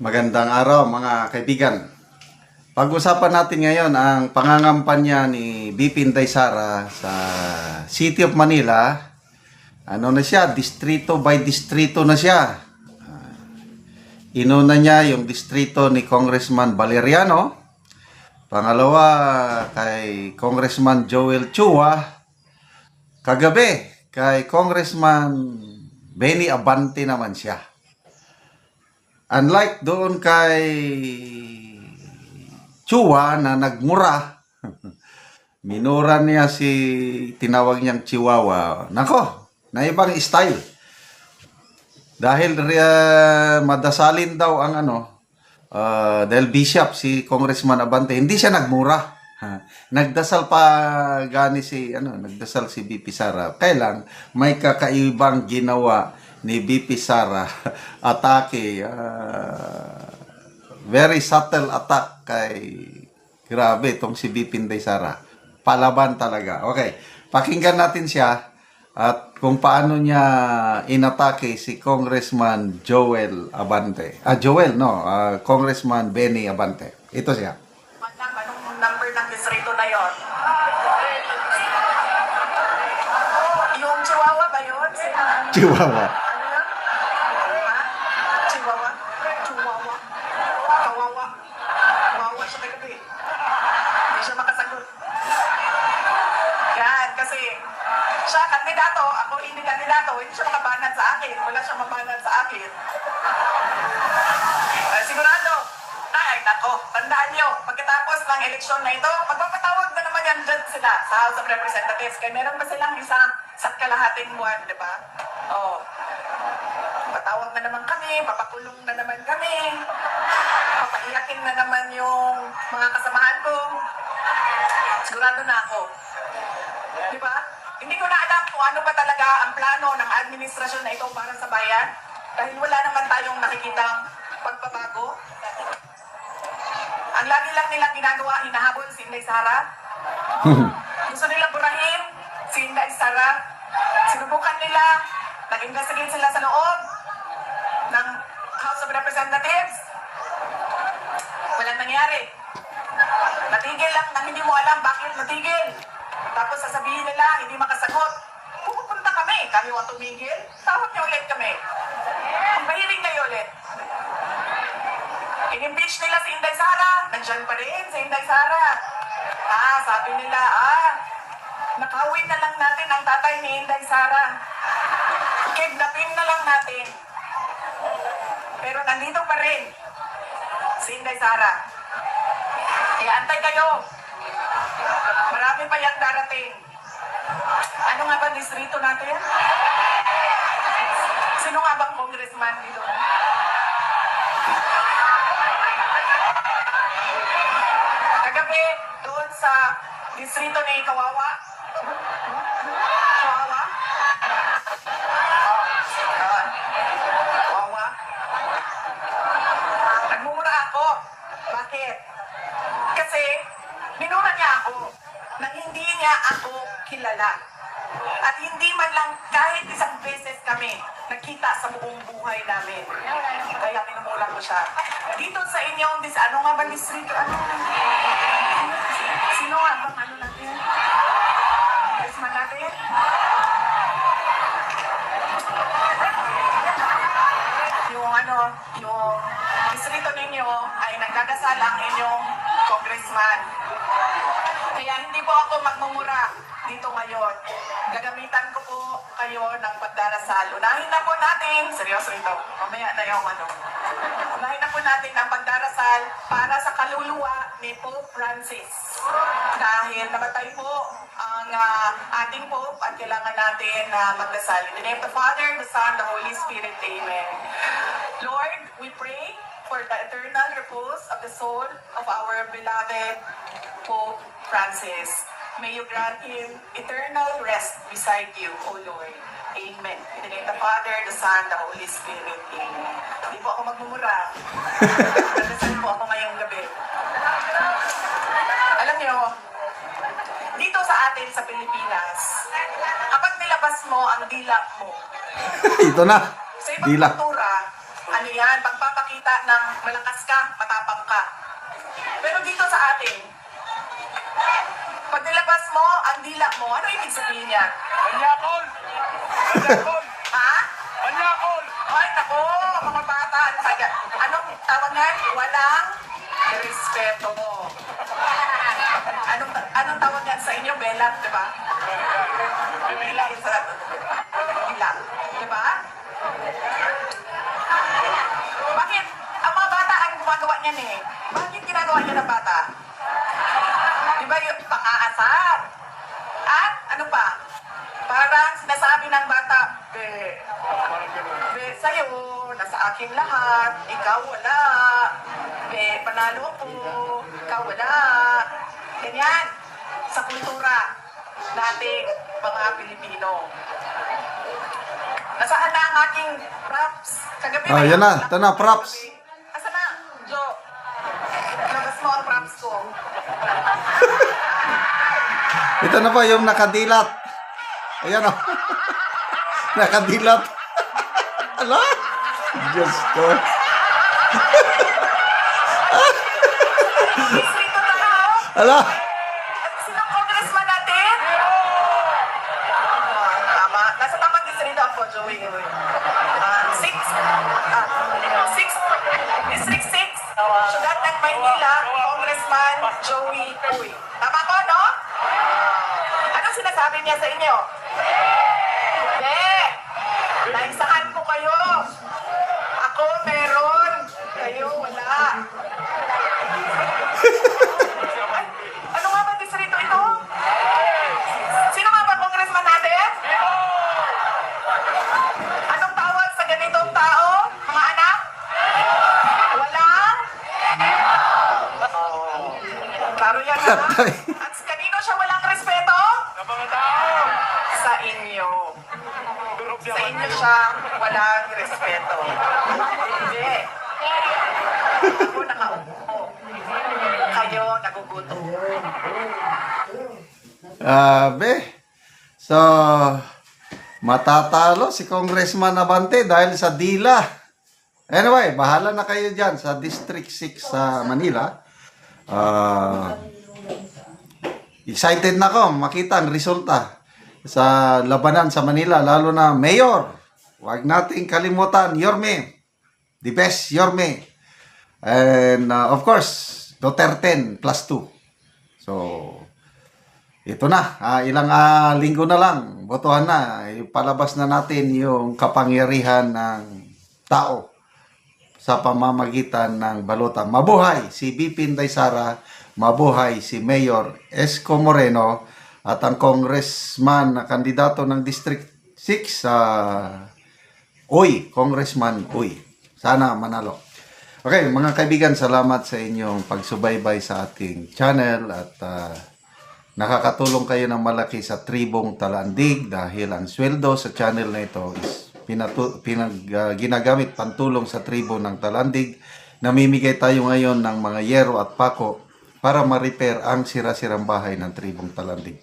Magandang araw mga kaibigan. Pag-usapan natin ngayon ang pangangampanya ni BP Inday Sara sa City of Manila. Ano na siya, distrito by distrito na siya. Inuna niya yung distrito ni Congressman Valeriano. Pangalawa kay Congressman Joel Chua. Kagabi kay Congressman Benny Abante naman siya. Unlike doon kay Chua na nagmura, minura niya tinawag niyang Chihuahua. Nako, na ibang style. Dahil madasalin daw ang dahil bishop si Congressman Abante, hindi siya nagmura. Nagdasal pa nagdasal si BP Sara. Kailang may kakaibang ginawa ni BP Sara. Atake, very subtle attack grabe itong si BP Inday Sara. Palaban talaga. Okay, pakinggan natin siya at kung paano niya inatake si Congressman Joel Abante. Congressman Benny Abante. Ito siya. Anong number ng distrito na yon? Yung Chihuahua ba yun? Chihuahua. Ano yun? Ha? Chihuahua? Chihuahua? Kawawa? Kawawa siya kagabi. Hindi siya makasagot. Yan, kasi siya kandidato, ako hindi kandidato, hindi siya makabanat sa akin. Wala siyang mabanat sa akin. Sigurado. Ay, nako, tandaan nyo, pagkatapos ng eleksyon na ito, magpapatawag na naman yan dyan sila sa House of Representatives. Kaya meron pa silang isang sa kalahating buwan, di ba? Oo. Patawag na naman kami, papakulong na naman kami, papaiyakin na naman yung mga kasamahan ko. Sigurado na ako. Di ba? Hindi ko na alam kung ano pa talaga ang plano ng administrasyon na ito para sa bayan. Dahil wala naman tayong nakikitang pagbabago. Ang lagi lang nilang ginagawa, hinahabol si Inday Sara. Gusto nila burahin si Inday Sara. Sinubukan nila, nag-investigate sila sa loob ng House of Representatives. Walang nangyari. Natigil lang na hindi mo alam bakit natigil. Tapos sasabihin nila, hindi makasagot. Pupunta kami, kami ang tumigil. Tawag niyo ulit kami. Ang mahiling kayo ulit. In-impeach nila si Inday Sara. Nandyan pa rin si Inday Sara. Sabi nila, nakawin na lang natin ang tatay ni Inday Sara. Kidnapin na lang natin. Pero nandito pa rin si Inday Sara. Kaya antay kayo. Marami pa yung darating. Ano nga ba distrito natin? Sino nga bang congressman dito? Kagabi, doon sa distrito ni Kawawa. Kawawa? Kawawa? Nagmumura ako. Bakit? Kasi, minura niya ako nang hindi niya ako kilala. At hindi man lang kahit isang beses kami nakita sa buong buhay namin. Kaya minumura ko siya. Dito sa inyong, ano nga ba distrito? Sino nga bang natin? Congressman natin? Yung distrito ninyo ay nagdadasal ang inyong congressman. Kaya hindi po ako magmumura dito ngayon. Gagamitan ko po kayo ng pagdarasal. Unahin na po natin, seryoso ito, mamaya na yung unahin na po natin ang pagdarasal para sa kaluluwa ni Pope Francis. Dahil namatay po ang ating Pope at kailangan natin magdasal. In the name of the Father, the Son, the Holy Spirit, Amen. Lord, we pray for the eternal repose of the soul of our beloved Pope Francis. May you grant him eternal rest beside you, O Lord. Amen. In the name of the Father, the Son, the Holy Spirit. Amen. Hindi po ako magmumura. Nagdasal po ako ngayong gabi. Alam niyo, dito sa atin sa Pilipinas, kapag nilabas mo ang dila mo, Ito na. sa ibang Dila. kultura, ano yan, pagpapakita ng malakas ka, matapang ka. Pero dito sa atin, pag nilabas mo ang dila mo, ano ibig sabihin niya? Manyakol! Manyakol! Ha? Manyakol! Ay, nako, mga bata, anong tawag yan? Walang respeto mo. Anong tawag yan sa inyo? Belang, di ba? Belang. Belang, di ba? Bakit? Ang mga bata ang gumagawa niyan eh. Bakit ginagawa niya ng bata? Di ba yung pang-aasar? At ano pa? Parang sinasabi ng bata, sa'yo, nasa akin lahat, ikaw wala. Panalo ko, ikaw wala. Ganyan, sa kultura nating mga Pilipino. Nasaan na ang aking props? Kagabi Ah, yan na. Ito na, props. Asa na, Jo? Labas mo ang props ko. Ito na po yung nakadilat. Ayan o. Nakadilat. Ala? Diyos ko. Distrito na ka, oh. Ala? Sinong congressman natin? Tama. Nasa tamang distrito ako, Joey. District 6. Syudad ng Maynila, Congressman Joey Uy. Tama ko, no? Anong sinasabi niya sa inyo? Hindi. Naisahan ko kayo. Ako meron. Kayo wala. Ay, ano nga ba distrito ito? Sino nga ba congressman natin? Anong tawag sa ganitong tao? Mga anak? Walang? Klaro yan ha? At kanino siya walang respeto? Sa mga tao! Sa inyo. Durog Sa inyo siya walang respeto. Hindi. Ako nakaupo. Kayo nagugutom. Be. So, matatalo si Congressman Abante dahil sa dila. Anyway, bahala na kayo dyan sa District 6 sa Manila. Excited na ako makita ang resulta sa labanan sa Manila, lalo na Mayor. Huwag nating kalimutan, Yorme. The best, Yorme. And of course, Duterte plus 2. So, ito na. Ilang linggo na lang. Botohan na. Ipalabas na natin yung kapangyarihan ng tao sa pamamagitan ng balota. Mabuhay si BP Inday Sara. Mabuhay si Mayor Esco Moreno at ang congressman na kandidato ng District 6 Uy, Congressman Uy. Sana manalo. Okay, mga kaibigan, salamat sa inyong pagsubaybay sa ating channel at nakakatulong kayo ng malaki sa Tribong Talandig dahil ang sweldo sa channel na ito is ginagamit pantulong sa tribo ng Talandig. Namimigay tayo ngayon ng mga yero at pako para ma-repair ang sira-sirang bahay ng Tribong Talandig.